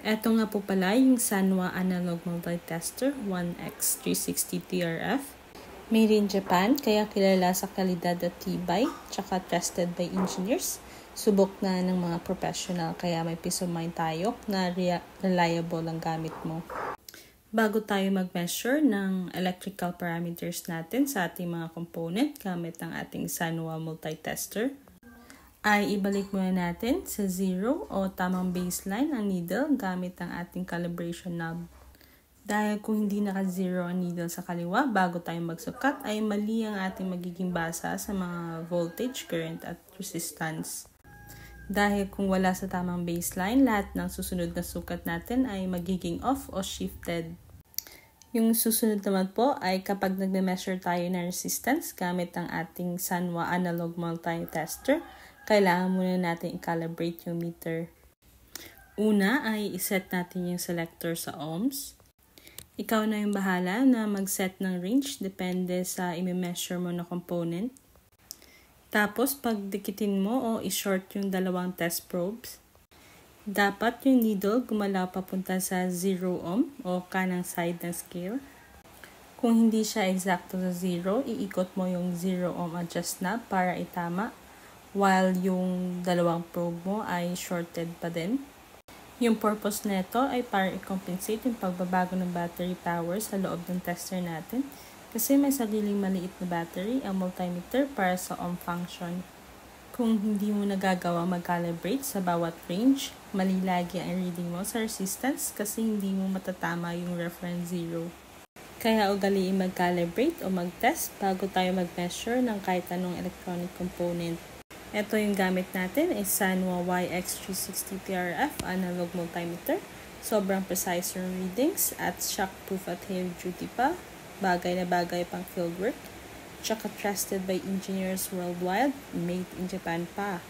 Eto nga po pala yung Sanwa Analog Multitester 1X360 TRF. Made in Japan, kaya kilala sa kalidad at tibay, tsaka trusted by engineers. Subok na ng mga professional, kaya may peace of mind tayo na reliable ang gamit mo. Bago tayo mag-measure ng electrical parameters natin sa ating mga component gamit ang ating Sanwa Multitester, ay ibalik muna natin sa 0 o tamang baseline ang needle gamit ang ating calibration knob. Dahil kung hindi naka-0 ang needle sa kaliwa bago tayo magsukat, ay mali ang ating magiging basa sa mga voltage, current at resistance. Dahil kung wala sa tamang baseline, lahat ng susunod na sukat natin ay magiging off o shifted. Yung susunod naman po ay kapag nagme-measure tayo ng resistance gamit ang ating Sanwa Analog Multitester, kailangan muna natin i-calibrate yung meter. Una ay iset natin yung selector sa ohms. Ikaw na yung bahala na mag-set ng range depende sa i-measure mo na component. Tapos pagdikitin mo o i-short yung dalawang test probes, dapat yung needle gumalaw papunta sa 0 ohm o kanang side ng scale. Kung hindi siya eksakto sa 0, iikot mo yung 0 ohm adjust knob para itama, while yung dalawang probe mo ay shorted pa din. Yung purpose nito ay para i-compensate yung pagbabago ng battery power sa loob ng tester natin kasi may sariling maliit na battery ang multimeter para sa ohm function. Kung hindi mo nagagawa mag-calibrate sa bawat range, mali lagi ang reading mo sa resistance kasi hindi mo matatama yung reference 0. Kaya ugaliin mag-calibrate o mag-test bago tayo mag-measure ng kahit anong electronic component. Ito yung gamit natin is Sanwa YX360 TRF analog multimeter. Sobrang precise yung readings at shockproof at heavy duty pa. Bagay na bagay pang fieldwork. Tsaka trusted by engineers worldwide. Made in Japan pa.